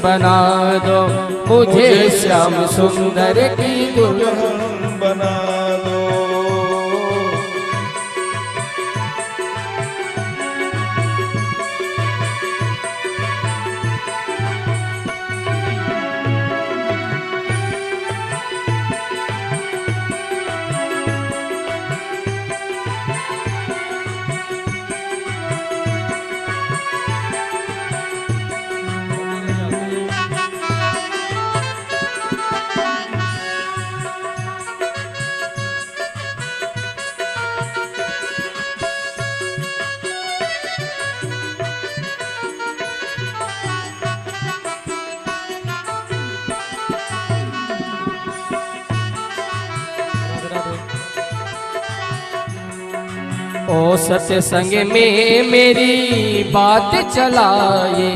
बना दो, मुझे श्याम सुंदर की दुल्हन बना दो। ओ सत्संग में मेरी बात चलाए,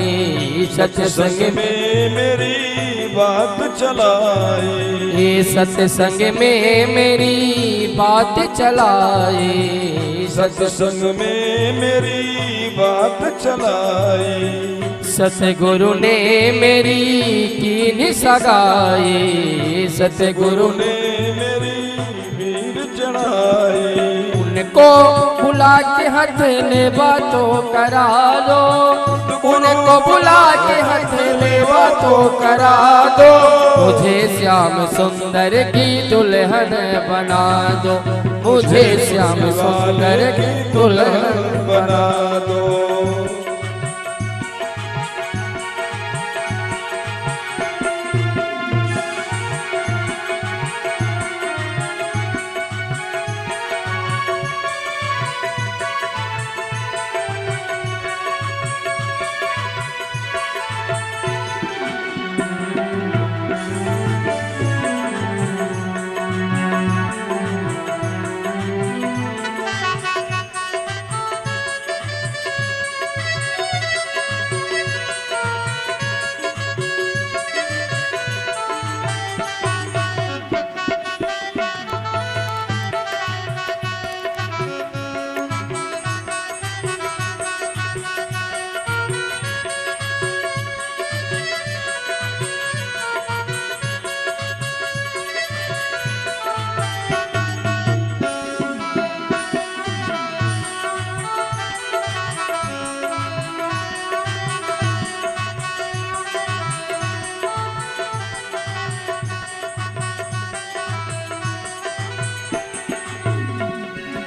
सत्संग में मेरी बात चलाए, ये सत्संग में मेरी बात चलाए, सत्संग में मेरी बात चलाए। सतगुरु ने मेरी कीन सगाए, सतगुरु ने मेरी वीर चढ़ाई। उनको बुला के हाथ ले बातों करा दो, उनको बुला के हाथ ले बातों करा दो, मुझे श्याम सुंदर की दुल्हन बना दो, मुझे श्याम सुंदर की दुल्हन बना दो।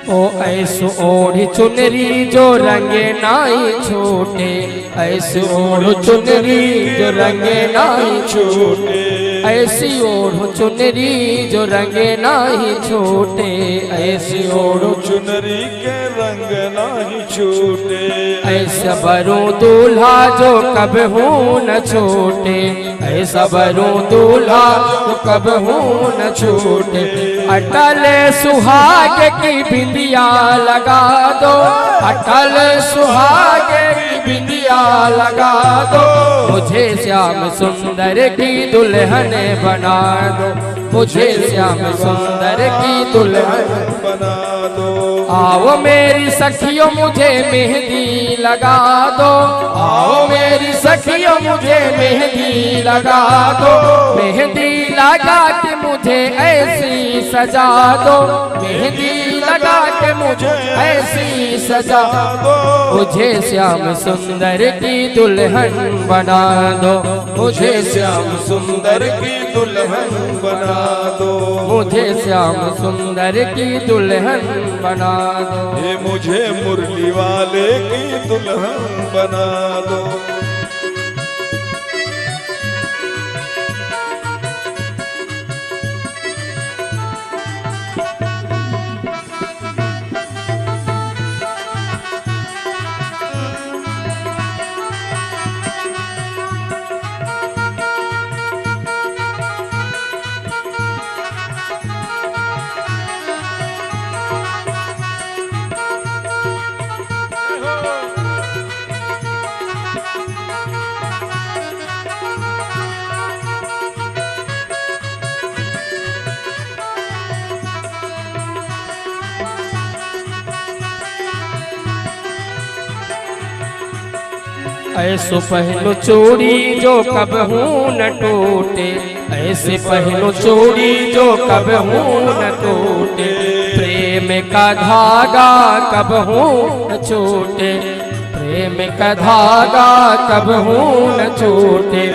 ओ ऐसो ओढ़ी चुनरी जो रंगे नाई छोटे, ऐसी ओढ़ चुनरी जो रंगे नाई छोटे, ऐसी ओढ़ चुनरी जो रंगे नाई छोटे, ऐसी ओढ़ चुनरी के रंग नाही छूटे। ऐसा बरूं दूल्हा जो कब हूँ न छोटे, ऐसा बरूं दूल्हा जो कब हूँ न छोटे, अटल सुहाग की बिंदिया लगा दो, अटल सुहाग की बिंदिया लगा दो, मुझे श्याम सुंदर की दुल्हन बना दो, मुझे श्याम सुंदर की दुल्हन बना दो। आओ मेरी सखियों मुझे मेहंदी लगा दो, आओ मेरी सखियों मुझे मेहंदी लगा दो, मेहंदी लगा के मुझे ऐसी सजा दो, मेहंदी लगा के मुझे ऐसी सजा दो, मुझे श्याम सुंदर की दुल्हन बना दो, मुझे श्याम सुंदर की दुल्हन बना दो, मुझे श्याम सुंदर की दुल्हन बना दो, ये मुझे मुरली वाले की दुल्हन बना दो। ऐसो पहलो चूड़ी जो कबहू न टूटे, ऐसे पहलो चूड़ी जो कबहू न टूटे, प्रेम का धागा कबहू न छूटे, प्रेम का धागा कबहू न छूटे,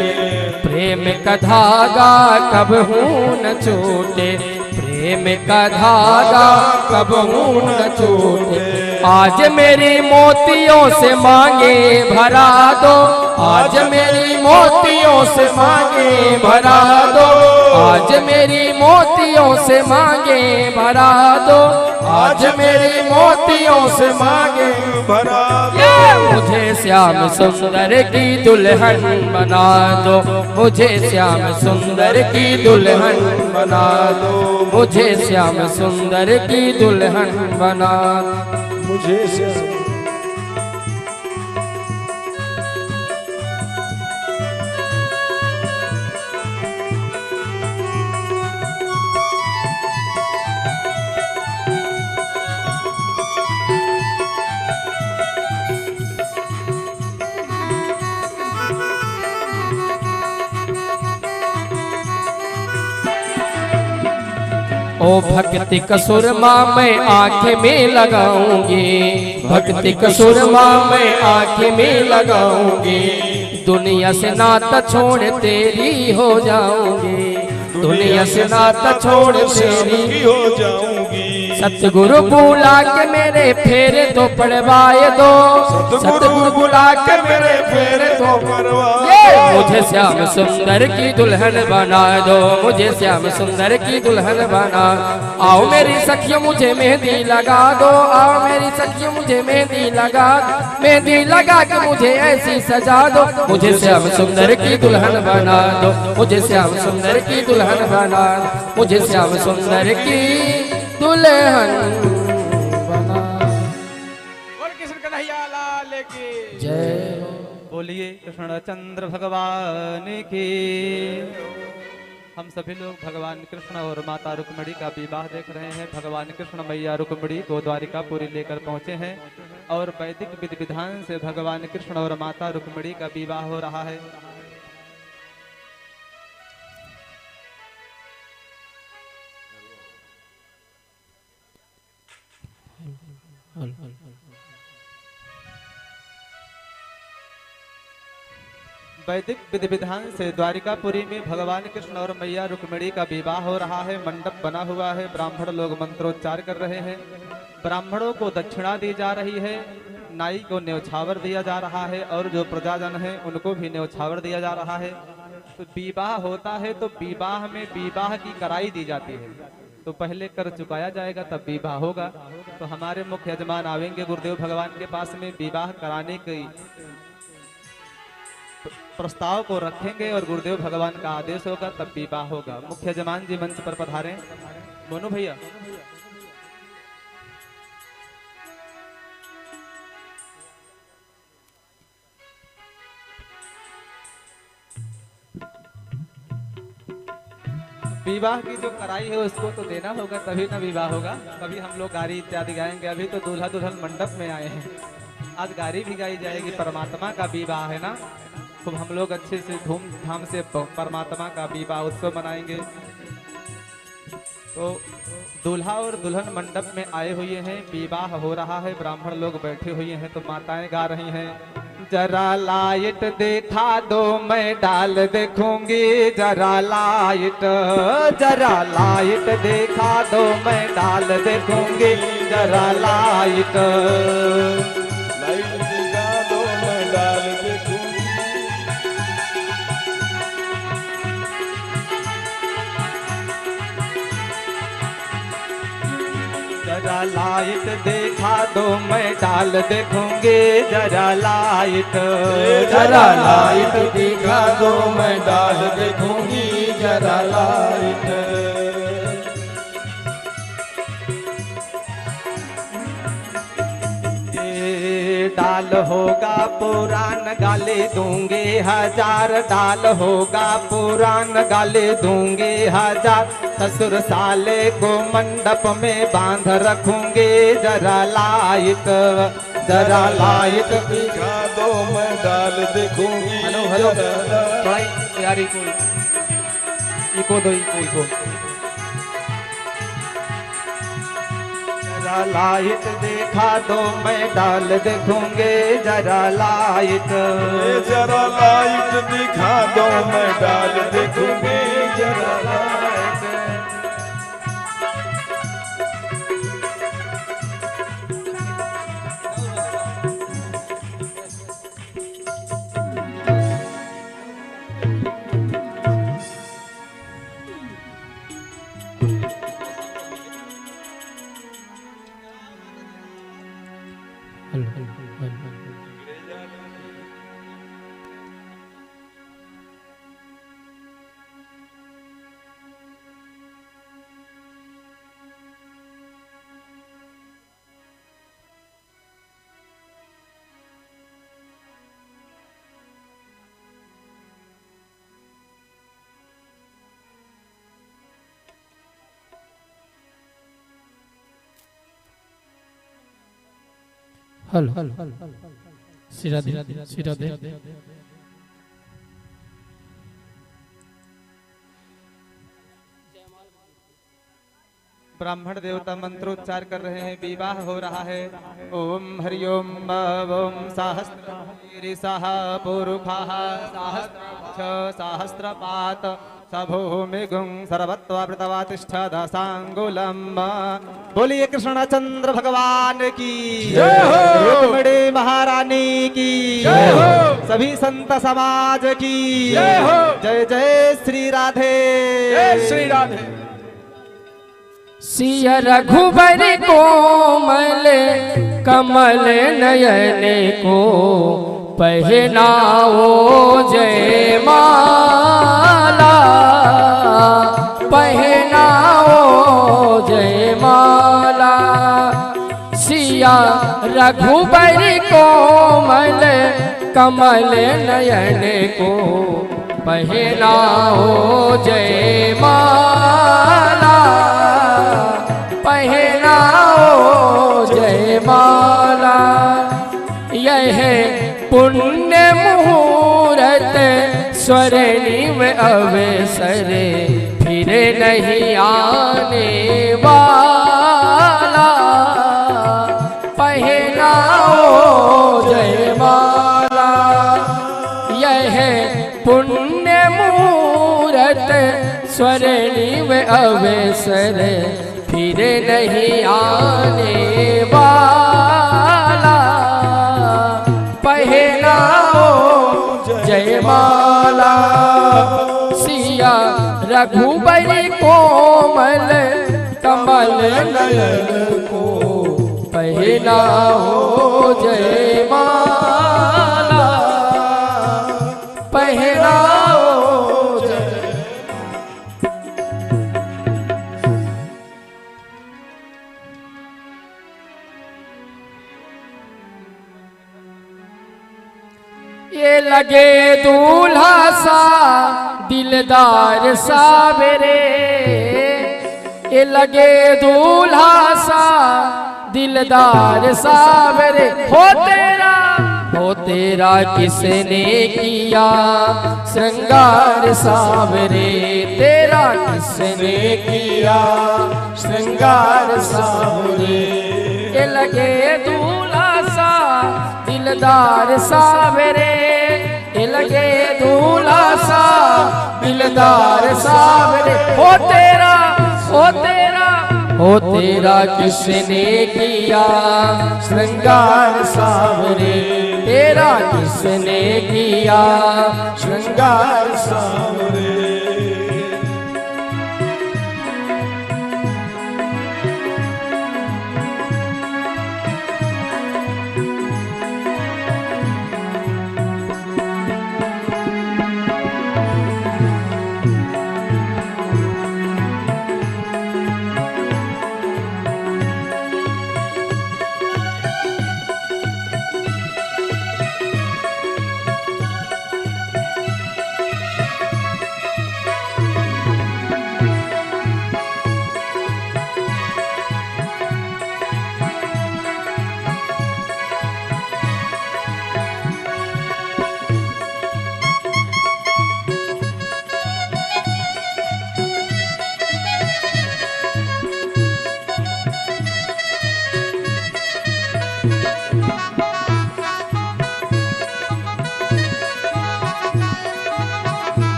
प्रेम का धागा कबहू न छूटे, प्रेम का धागा कबहू न छूटे। आज मेरी मोतियों से मांगे भरा दो, आज मेरी मोतियों से मांगे भरा दो, आज मेरी मोतियों से मांगे भरा दो, आज मेरी मोतियों से मांगे भरा मुझे श्याम सुंदर की दुल्हन बना दो, मुझे श्याम सुंदर की दुल्हन बना दो, मुझे श्याम सुंदर की दुल्हन बना मुझे ओ भक्ति कसुरमा मैं आंखें में लगाऊंगी, भक्ति कसुरमा मैं आंखें में लगाऊंगी, दुनिया से नाता छोड़ तेरी हो जाऊंगी, दुनिया से नाता छोड़ तेरी हो जाऊंगी। सतगुरु बुला के मेरे फेरे तो पड़वाए दो, सतगुरु बुला के मेरे फेरे तो पड़वाए, मुझे श्याम सुंदर की दुल्हन बना दो, मुझे श्याम सुंदर की दुल्हन बना। आओ मेरी सखियों मुझे मेहंदी लगा दो, आओ मेरी सखियों मुझे मेहंदी लगा, मेहंदी लगा के मुझे ऐसी सजा दो, मुझे श्याम सुंदर की दुल्हन बना दो, मुझे श्याम सुंदर की दुल्हन बना, मुझे श्याम सुंदर की दुल्हन बना। बोल कृष्ण कन्हैया लाल की जय। बोलिए कृष्णचंद्र भगवान की। हम सभी लोग भगवान कृष्ण और माता रुक्मिणी का विवाह देख रहे हैं। भगवान कृष्ण मैया रुक्मिणी को द्वारिकापुरी लेकर पहुंचे हैं और वैदिक विधि विधान से भगवान कृष्ण और माता रुक्मिणी का विवाह हो रहा है। वैदिक विधि विधान से द्वारिकापुरी में भगवान कृष्ण और मैया रुक्मिणी का विवाह हो रहा है। मंडप बना हुआ है, ब्राह्मण लोग मंत्रोच्चार कर रहे हैं, ब्राह्मणों को दक्षिणा दी जा रही है, नाई को न्यौछावर दिया जा रहा है और जो प्रजाजन है उनको भी न्यौछावर दिया जा रहा है। तो विवाह होता है तो विवाह में विवाह की कराई दी जाती है, तो पहले कर चुकाया जाएगा तब विवाह होगा। तो हमारे मुख्य यजमान आवेंगे गुरुदेव भगवान के पास में, विवाह कराने की प्रस्ताव को रखेंगे और गुरुदेव भगवान का आदेश होगा तब विवाह होगा। मुख्य यजमान जी मंच पर पधारें। मोनू भैया विवाह की जो कराई है उसको तो देना होगा तभी ना विवाह होगा। कभी हम लोग गाड़ी इत्यादि गाएंगे। अभी तो दूल्हा दुल्हन मंडप में आए हैं, आज गाड़ी भी गाई जाएगी। परमात्मा का विवाह है ना, तो हम लोग अच्छे से धूमधाम से परमात्मा का विवाह उत्सव मनाएंगे। तो दूल्हा और दुल्हन मंडप में आए हुए हैं, विवाह हो रहा है, ब्राह्मण लोग बैठे हुए हैं। तो माताएं गा रही हैं, जरा लाइट देखा दो मैं डाल देखूंगी, जरा लाइट देखा दो मैं डाल देखूंगी, जरा लाइट दिखा दो मैं डाल देखूंगी। जरा लाइट देखा दो मैं डाल देखूंगी, जरा लाइट दिखा दो मैं डाल देखूंगी, जरा लाइट। डाल होगा पुरान गाली दूंगी हजार, डाल होगा पुरान गाली दूंगी हजार, ससुर साले को मंडप में बांध रखूंगी, जरा लाइट जरा लाइट दिखा दो मैं डाल देखूंगी हेलो हेलो जरा थोड़ा यार इको दो इको जरा लाइट दिखा दो मैं डाल देखूंगे जरा लाइट जरा लाइट दिखा दो मैं डाल देखूंगी जरा लाइट हेलो सिरा दे सिरा दे ब्राह्मण देवता मंत्रोच्चार कर रहे हैं विवाह हो रहा है ओम हरिओम ओम सहस्र पुरुषः सहस्रपात सभूमिगुं सर्वत्वावृतवातिष्ठदशांगुलम बोलिए कृष्णचंद्र भगवान की जय हो। रुक्मिणी महारानी की जय हो। सभी संत समाज की जय हो। जय जय श्री राधे श्री राधे सिया रघुबर कोमल कमल नयन को पहनाओ जयमाला पहनाओ जयमाला सिया रघुबर कोमल कमल नयन को पहनाओ जयमाला पहनाओ जयमाला यह पुण्य मुहूर्त स्वर्णिम अवसर फिर नहीं आने वाला पहनाओ जयमाला यह पुण्य मुहूर्त स्वर्णिम अवसर फिर नहीं आने वाला पहनाओ जयमाला सिया रघुबर कोमल कमल नयन को पहनाओ जयमाला पहनाओ ये लगे दूल्हा सा दिलदार सावरे ये लगे दूल्हा सा दिलदार सावरे हो तेरा किसने किया श्रृंगार सावरे तेरा किसने किया श्रृंगार सावरे ये लगे दूल्हा सा दिलदार सावरे ये लगे दूल्हा सा दिलदार सावरे हो तेरा किसने किया श्रृंगार सावरे तेरा किसने किया श्रृंगार सावरे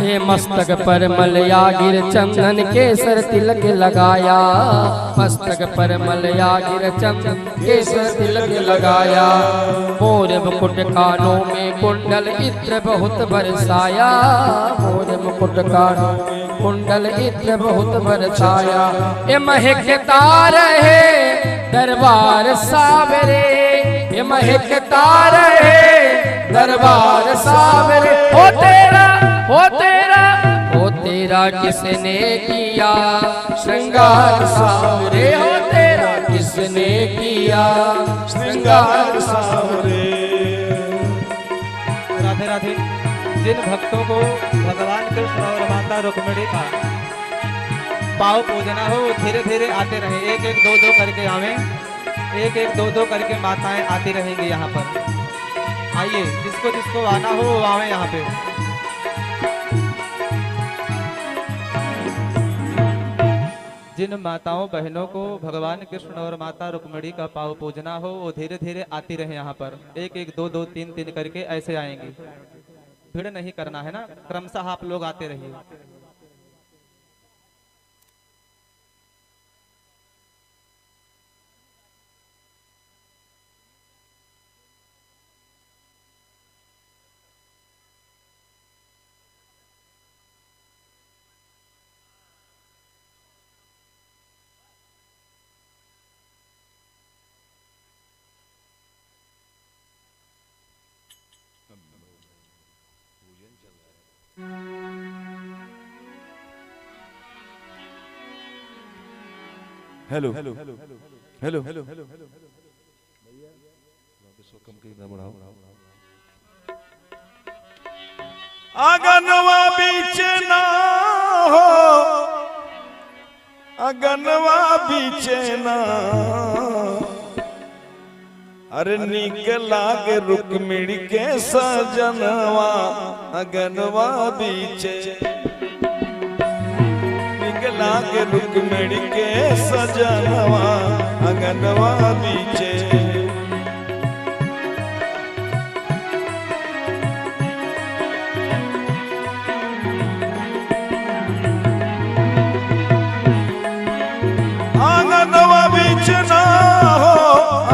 हे मस्तक पर मलया गिर चंदन केसर तिलक लगाया, मस्तक पर मलया गिर चंदन केसर तिलक लगाया। मोर मुकुट कानों में कुंडल इत्र बहुत बरसाया, मोर मुकुट कानों में कुंडल इत्र बहुत बरसाया। ये महकता रहे दरबार सावरे, ये महकता रहे दरबार सावरे। हो तेरा किसने किया श्रृंगार सावरे, हो तेरा किसने किया श्रृंगार सावरे। राधे राधे। जिन भक्तों को भगवान कृष्ण और माता रुक्मिणी का पाव पूजना हो, धीरे धीरे आते रहे, एक एक दो दो करके आवे, एक एक दो दो करके माताएं आती रहेंगी यहाँ पर। आइए, जिसको जिसको आना हो वो आवे यहाँ पे। जिन माताओं बहनों को भगवान कृष्ण और माता रुक्मिणी का पाव पूजना हो वो धीरे धीरे आती रहे यहाँ पर, एक एक दो दो तीन तीन करके ऐसे आएंगे। भीड़ नहीं करना है ना, क्रमशः आप लोग आते रहिए। हेलो हेलो हेलो हेलो अगनवा बीच ना हो, अगनवा बीच ना, अरे नीक लागे रुक्मिणी के सजनवा, अगनवा बीचे लागे रुक्मिणी के सजनवा, अगनवा बीचे। अगनवा बीचना हो,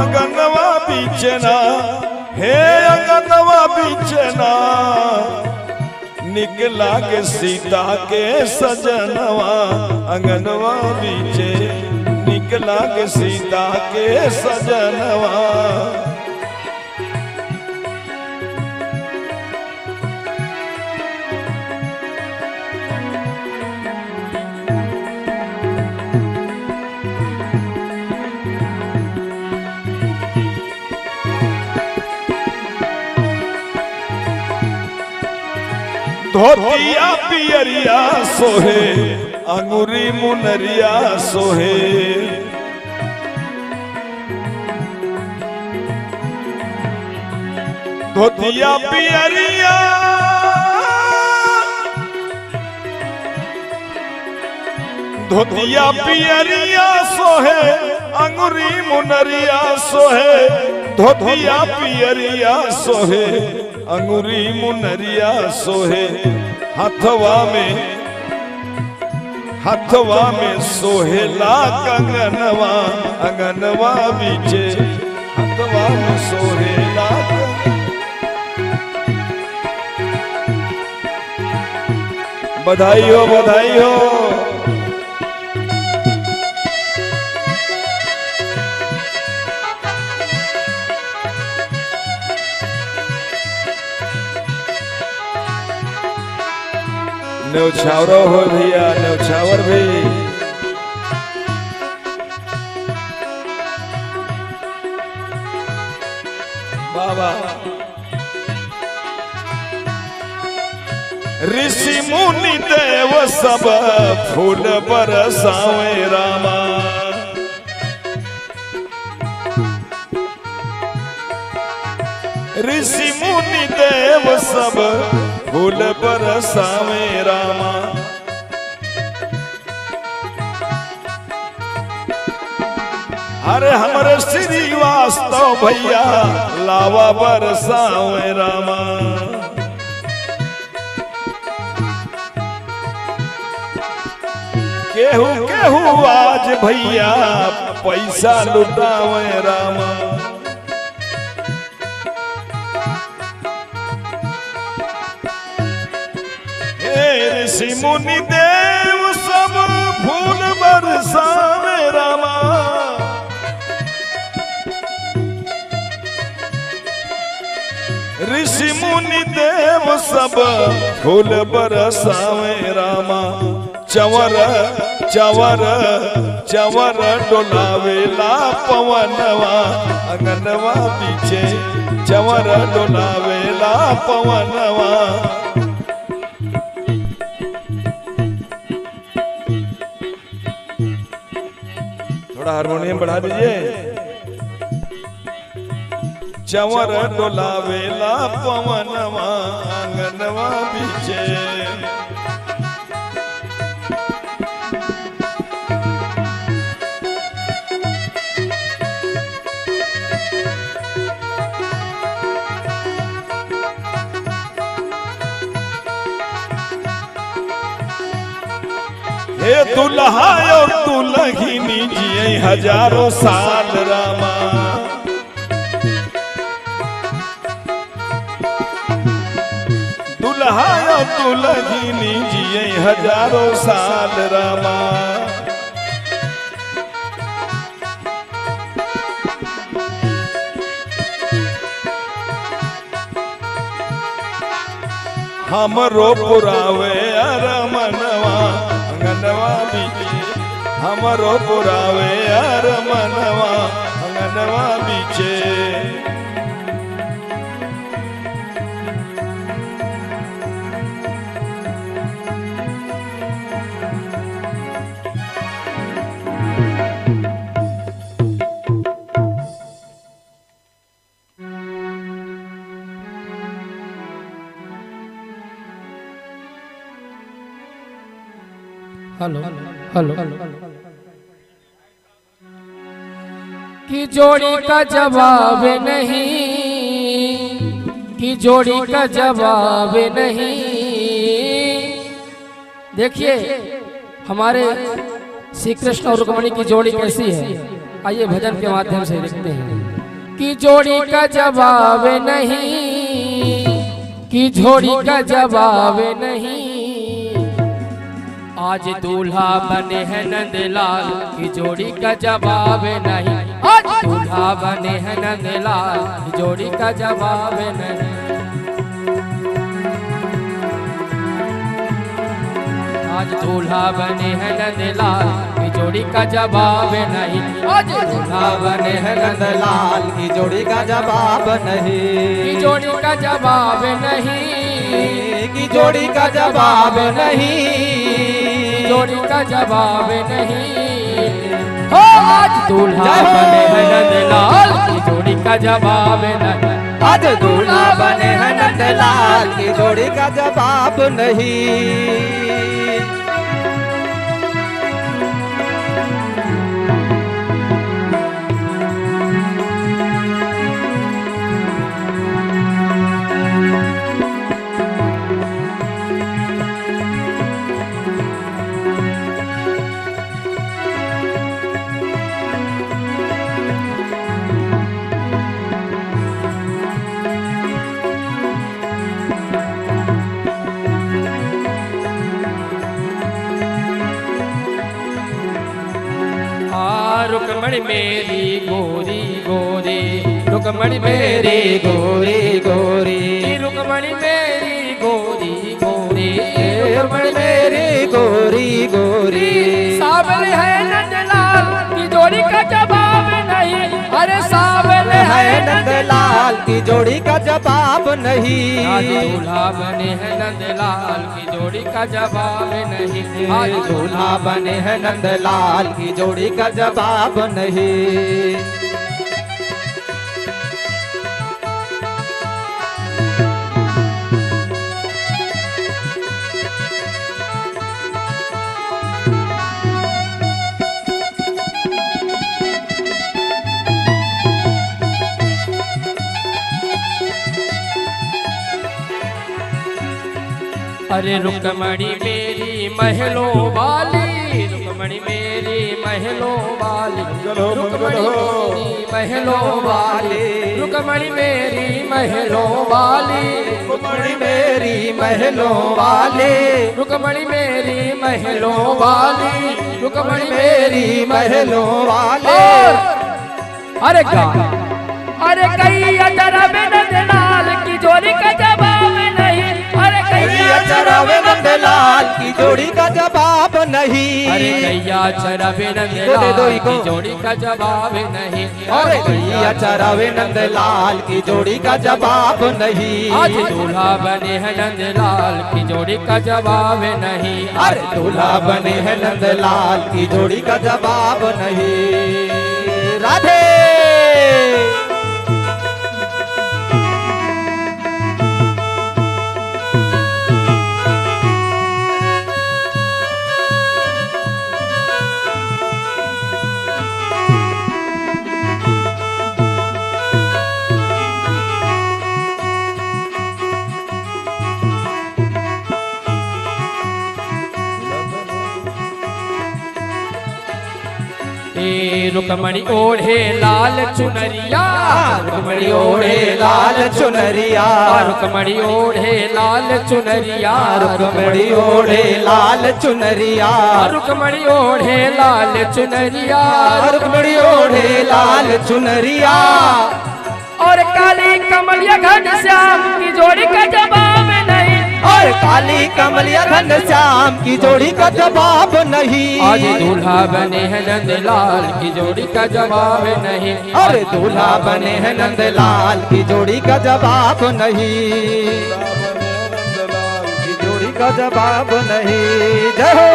अगनवा बीचना, हे अगनवा बीचना, निकला के सीता के सजनवा, अंगनवा बीचे निकला के सीता के सजनवा। धोतिया पियरिया सोहे, अंगूरी मुनरिया सोहे, धोतिया पियरिया, धोतिया पियरिया सोहे, अंगूरी मुनरिया सोहे, धोतिया पियरिया सोहे, अंगूरी मुनरिया सोहे। हथवा में सोहेला कंगनवा, अंगनवा बीचे हथवा में सोहेला। बधाई हो, बधाई हो। न्यौछावर हो भैया, न्यौछावर भी। बाबा ऋषि मुनि देव सब फूल बरसावे रामा, ऋषि मुनि देव सब फूल बरसावे रामा। अरे हमरे श्रीवास्तव भैया लावा बरसावे रामा। केहू केहू आज भैया पैसा लुटावे रामा। हे ऋषि मुनि देव सब फूल बरसावे रामा। ऋषि मुनि देव सब फूल बरसावे रामा। चवर चवर चवर डोलावेला पवनवा अंगनवा पीछे। चवर डोलावेला पवनवा। थोड़ा हारमोनियम बढ़ा दीजिए। चवर डोलावेला पवनवा अंगनवा पीछे। हे दुल्हा और दुल्हनी जिए हजारों साल रामा। दुल्हा और दुल्हनी जिए हजारों साल रामा। हमरो पुरावे अरमनवा अंगनवा बीचे। हमरो पुरावे अरमनवा अंगनवा बीचे। हेलो हेलो कि जोड़ी का जवाब नहीं, कि जोड़ी का जवाब नहीं। देखिए हमारे श्री कृष्ण और रुक्मिणी की जोड़ी कैसी है, आइए भजन के माध्यम से देखते हैं। कि जोड़ी का जवाब नहीं, कि जोड़ी का जवाब नहीं। आज दूल्हा बने हैं नंदलाल की जोड़ी का जवाब नहीं। आज दूल्हा बने हैं नंदलाल की जोड़ी का जवाब नहीं। आज दूल्हा बने हैं नंदलाल की जोड़ी का जवाब नहीं। आज दूल्हा बने हैं नंदलाल की जोड़ी का जवाब नहीं। की जोड़ी का जवाब नहीं। की जोड़ी का जवाब नहीं। जोड़ी का जवाब नहीं। हो आज दूल्हा बने हैं नंदलाल की जोड़ी का जवाब नहीं। आज दूल्हा बने हैं नंदलाल की जोड़ी का जवाब नहीं। रुक्मणी मेरी गोरी गोरी, रुक्मणी मेरी गोरी गोरी, रुक्मणी मेरी गोरी गोरी, रुक्मणी मेरी गोरी गोरी। सावल है नंदलाल की जोड़ी का जवाब नहीं। अरे सावल है नंदलाल की जोड़ी का जवाब नहीं। आज दूल्हा बने हैं नंदलाल की जोड़ी का जवाब नहीं। आज दूल्हा बने हैं नंदलाल की जोड़ी का जवाब नहीं। अरे रुक्मणी मेरी महलों वाली, रुकमणी मेरी महलों वाली, मंगल हो, रुकमणी मंगल हो। मेरी महलों वाली, रुकमणी मेरी महलों वाली, रुक्मणी मेरी महलों वाले, रुकमणी मेरी महलों वाली, रुकमणी मेरी महलों वाले। अरे गा अरे कैया चरावे नंदलाल की जोड़ी का जवाब नहीं, अरे कैया चरावे नंदलाल की जोड़ी का जवाब नहीं, अरे कैया चरावे नंदलाल की जोड़ी का जवाब नहीं, अरे कैया चरावे नंदलाल की जोड़ी का जवाब नहीं। आज दूल्हा बने हैं नंदलाल की जोड़ी का जवाब नहीं, अरे दूल्हा बने हैं नंदलाल की जोड़ी का जवाब नहीं। राधे रुकमणी ओढ़े लाल चुनरिया, रुक्मणी ओढ़े लाल चुनरिया, रुकमणी ओढ़े लाल चुनरिया, रुक्मणी ओढ़े लाल चुनरिया, रुकमणी ओढ़े लाल चुनरिया, रुक्मणी ओढ़े लाल चुनरिया। और काली कमलिया घनश्याम की जोड़ी का जवाब नहीं, और काली कमलिया घनश्याम की जोड़ी का जवाब नहीं। आज दूल्हा बने हैं नंदलाल की जोड़ी का जवाब नहीं, और दूल्हा बने हैं नंदलाल की जोड़ी का जवाब नहीं, की जोड़ी का जवाब नहीं। जय हो।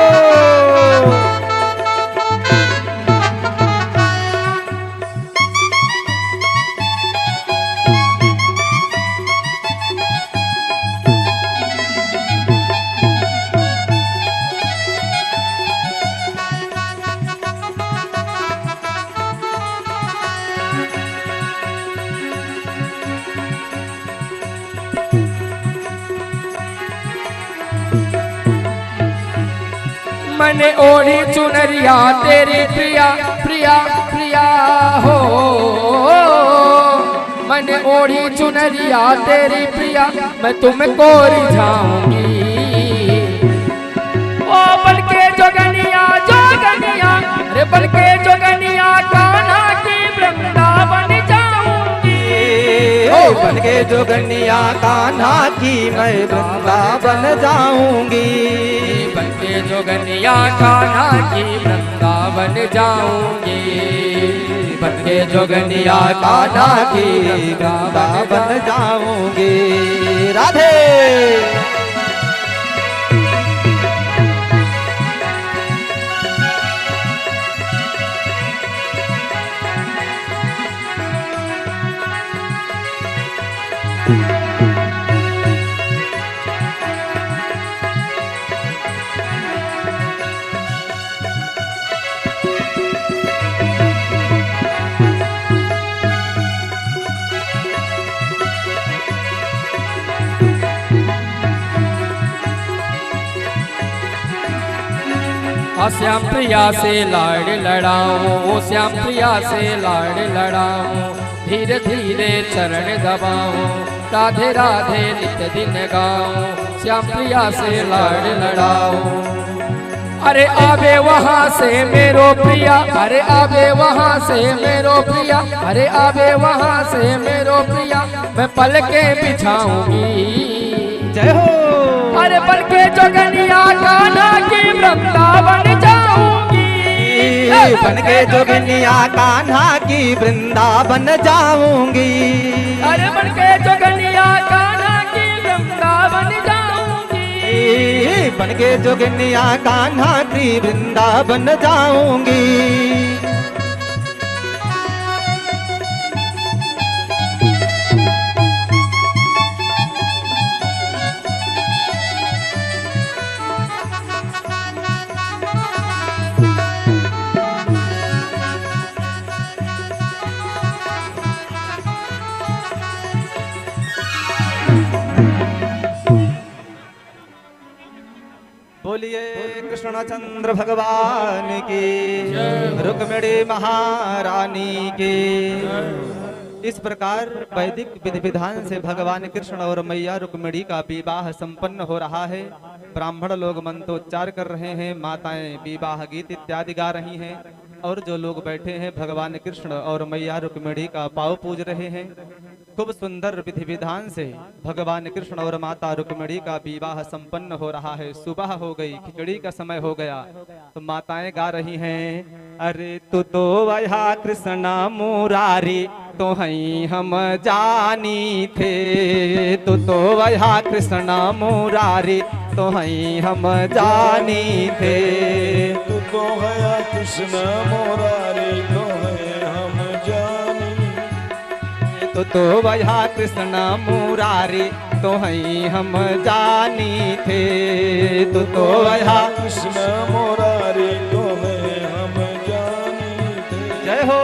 मैंने ओढ़ी चुनरिया तेरी प्रिया प्रिया प्रिया हो, मैंने ओढ़ी चुनरिया तेरी प्रिया, मैं तुम्हें कोरी जाऊंगी। ओ बनके जोगनिया जोगनिया, रे बनके जोगनिया कान्हा की वृंदावन जाऊंगी। ओ बनके जोगनिया कान्हा की मैं वृंदावन जाऊंगी। बनके जोगनिया कान्हा की वृंदावन जाऊंगी, बनके जोगनिया कान्हा की वृंदावन जाऊंगी। राधे श्याम प्रिया से लाड़ लड़ाऊं, श्याम प्रिया से लाड़ लड़ाऊं, धीरे धीरे चरण दबाऊं, राधे राधे नित्य दिन गाऊं, श्याम प्रिया से लाड़ लड़ाऊं। अरे आवे वहाँ से मेरो प्रिया, अरे आवे वहाँ से मेरो प्रिया, अरे आवे वहाँ से मेरो प्रिया, मैं पलके बिछाऊंगी। जय हो। अरे बनके जोगनिया कान्हा की वृंदावन जाऊंगी, बनके जोगनिया कान्हा की वृंदावन जाऊंगी। अरे बनके जोगनिया कान्हा की वृंदावन जाऊंगी, बनके जोगनिया कान्हा की वृंदावन जाऊंगी। बोलिए कृष्णचंद्र भगवान की, रुक्मिणी महारानी की। इस प्रकार वैदिक विधि विधान से भगवान कृष्ण और मैया रुक्मिणी का विवाह संपन्न हो रहा है। ब्राह्मण लोग मंत्रोच्चार कर रहे हैं, माताएं विवाह गीत इत्यादि गा रही हैं, और जो लोग बैठे हैं भगवान कृष्ण और मैया रुक्मिणी का पाव पूज रहे हैं। खूब सुंदर विधि विधान से भगवान कृष्ण और माता रुक्मिणी का विवाह संपन्न हो रहा है। सुबह हो गई, खिचड़ी का समय हो गया, तो माताएं गा रही हैं, अरे तू तो वहा कृष्ण मुरारी तो हई हम जानी थे, तू तो वहा कृष्ण मुरारी तो हई हम जानी थे। तू तो है कृष्ण मुरारी तो है हम जानी, तो वहा कृष्ण मुरारी तो हई हम जानी थे, तो वहा कृष्ण मुरारी तो है हम जानी थे। जय हो।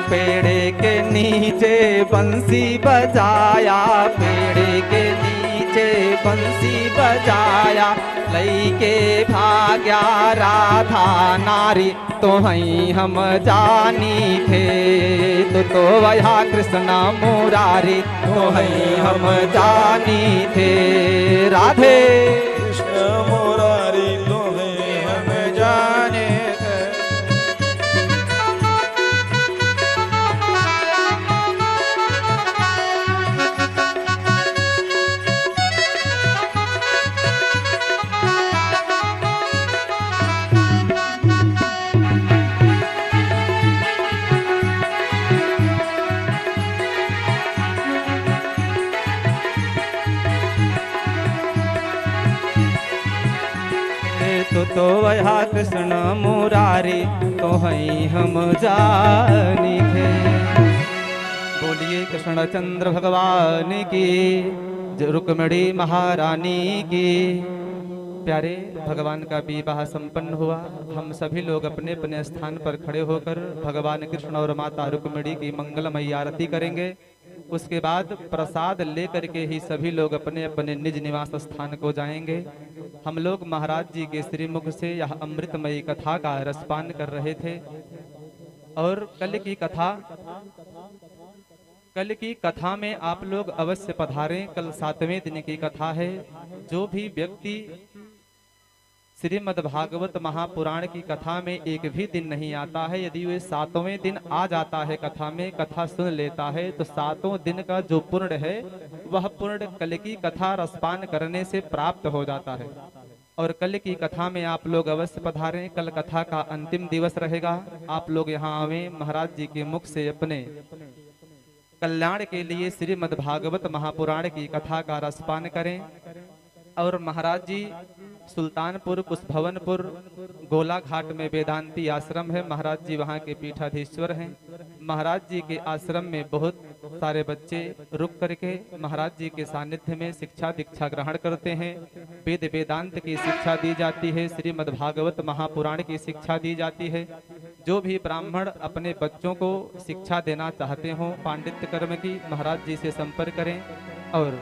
पेड़ के नीचे बंसी बजाया, पेड़ के नीचे बंसी बजाया, लईके भाग्या राधा नारी तो हई हम जानी थे, तो वहा कृष्ण मुरारी तो हई हम जानी थे। राधे कृष्ण मुरारी तो है हम जाने थे। तो वहा कृष्ण मुरारी तो हई हम जानी थे। बोलिए कृष्णचंद्र भगवान की, रुक्मिणी महारानी की। प्यारे भगवान का विवाह संपन्न हुआ। हम सभी लोग अपने अपने स्थान पर खड़े होकर भगवान कृष्ण और माता रुक्मिणी की मंगलमयी आरती करेंगे। उसके बाद प्रसाद लेकर के ही सभी लोग अपने अपने निज निवास स्थान को जाएंगे। हम लोग महाराज जी के श्रीमुख से यह अमृतमयी कथा का रसपान कर रहे थे। और कल की कथा में आप लोग अवश्य पधारें। कल 7वें दिन की कथा है। जो भी व्यक्ति श्रीमद् भागवत महापुराण की कथा में एक भी दिन नहीं आता है, यदि वे 7वें दिन आ जाता है कथा में, कथा सुन लेता है, तो 7वें दिन का जो पुण्य है वह पुण्य कल की कथा रसपान करने से प्राप्त हो जाता है। और कल की कथा में आप लोग अवश्य पधारें। कल कथा का अंतिम दिवस रहेगा। आप लोग यहाँ आवे, महाराज जी के मुख से अपने कल्याण के लिए श्रीमद् भागवत महापुराण की कथा का रसपान करें। और महाराज जी सुल्तानपुर कुशभवनपुर गोला घाट में वेदांती आश्रम है। महाराज जी वहाँ के पीठाधीश्वर हैं। महाराज जी के आश्रम में बहुत सारे बच्चे रुक करके महाराज जी के सानिध्य में शिक्षा दीक्षा ग्रहण करते हैं। वेद वेदांत की शिक्षा दी जाती है, श्रीमद् भागवत महापुराण की शिक्षा दी जाती है। जो भी ब्राह्मण अपने बच्चों को शिक्षा देना चाहते हो पांडित्य कर्म की, महाराज जी से संपर्क करें और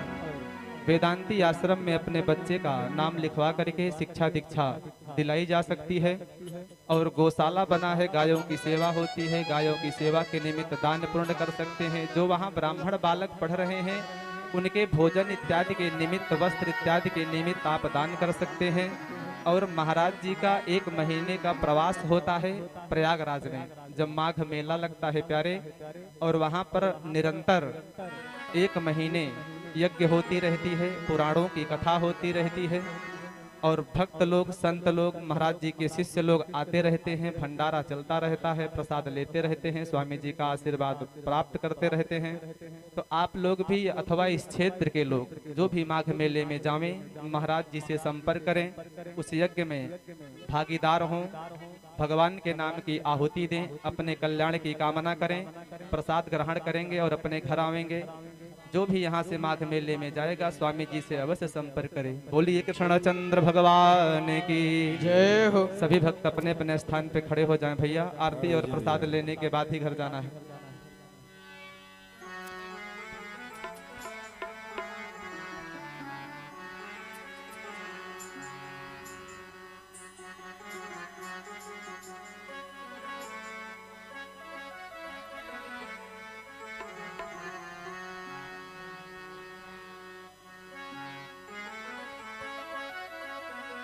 वेदांती आश्रम में अपने बच्चे का नाम लिखवा करके शिक्षा दीक्षा दिलाई जा सकती है। और गौशाला बना है, गायों की सेवा होती है। गायों की सेवा के निमित्त दान पुण्य कर सकते हैं। जो वहाँ ब्राह्मण बालक पढ़ रहे हैं उनके भोजन इत्यादि के निमित्त, वस्त्र इत्यादि के निमित्त आप दान कर सकते हैं। और महाराज जी का 1 महीने का प्रवास होता है प्रयागराज में, जब माघ मेला लगता है प्यारे। और वहाँ पर निरंतर 1 महीने यज्ञ होती रहती है, पुराणों की कथा होती रहती है। और भक्त लोग, संत लोग, महाराज जी के शिष्य लोग आते रहते हैं। भंडारा चलता रहता है, प्रसाद लेते रहते हैं, स्वामी जी का आशीर्वाद प्राप्त करते रहते हैं। तो आप लोग भी अथवा इस क्षेत्र के लोग जो भी माघ मेले में जावें, महाराज जी से संपर्क करें, उस यज्ञ में भागीदार हों। भगवान के नाम की आहुति दें, अपने कल्याण की कामना करें, प्रसाद ग्रहण करेंगे और अपने घर आवेंगे। जो भी यहाँ से माघ मेले में जाएगा स्वामी जी से अवश्य संपर्क करें। बोलिए कृष्णचंद्र भगवान की जय हो। सभी भक्त अपने अपने स्थान पे खड़े हो जाएं भैया, आरती और प्रसाद लेने के बाद ही घर जाना है।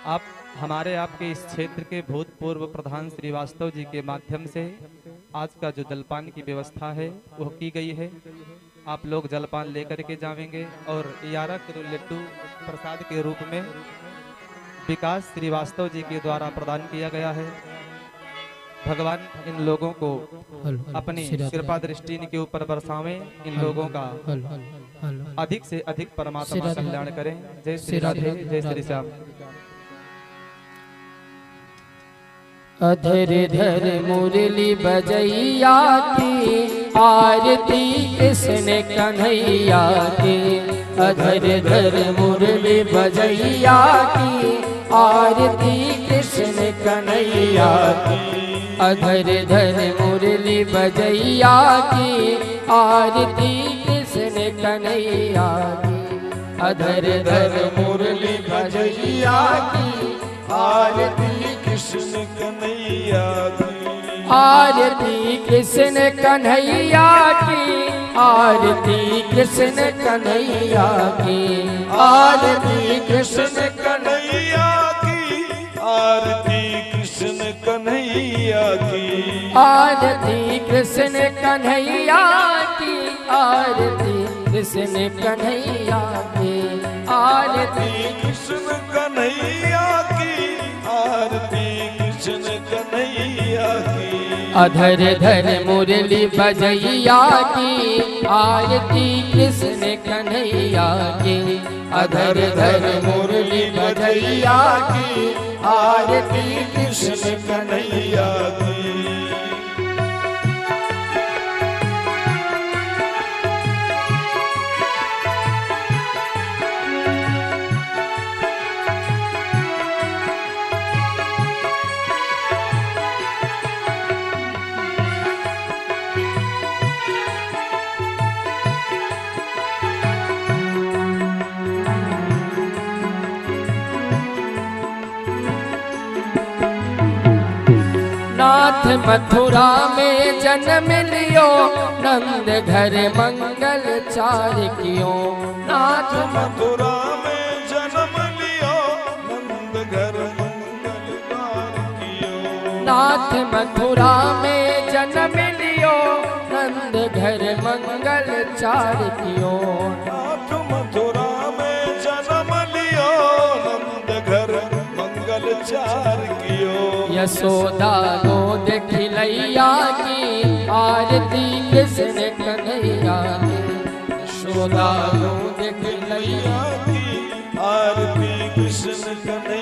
आप हमारे आपके इस क्षेत्र के भूतपूर्व प्रधान श्रीवास्तव जी के माध्यम से आज का जो जलपान की व्यवस्था है वो की गई है। आप लोग जलपान लेकर के जावेंगे और 11 किलो लड्डू प्रसाद के रूप में विकास श्रीवास्तव जी के द्वारा प्रदान किया गया है। भगवान इन लोगों को अपनी कृपा दृष्टि इनके ऊपर बरसावें, इन लोगों का अधिक से अधिक परमात्मा कल्याण करें। जय श्री राधे, जय श्री श्याम। अधर धर मुरली बजैया की आरती कृष्ण कन्हैया की। अधर धर मुरली बजैया की आरती कृष्ण कन्हैया की। अधर धर मुरली बजैया की आरती कृष्ण कन्हैया की। अधर धर मुरली बजैया की आरती कृष्ण कन्हैया की। आरती कृष्ण कन्हैया की। आरती कृष्ण कन्हैया की। आरती कृष्ण कन्हैया की। आरती कृष्ण कन्हैया की। आरती कृष्ण कन्हैया की। आरती कृष्ण कन्हैया की। आरती कृष्ण कन्हैया की। आरती कृष्ण कन्हैया की। अधर धर मुरली बजैया की आरती कृष्ण कन्हैया की। अधर धर मुरली बजैया की आरती कृष्ण कन्हैया की। नाथ मथुरा में जन्म लियो, नंद घर मंगल चार कियो। नाथ मथुरा में जन्म लियो, नंद घर मंगल चार कियो। नाथ मथुरा में जन्म लियो, नंद घर मंगल चार कियो। नाथ मथुरा में जन्म लियो, नंद घर मंगल चार कियो। यशोदा गोद खिलैया की आरती कृष्ण कन्हैया की। यशोदा गोद खिलैया की आरती कृष्ण कन्हैया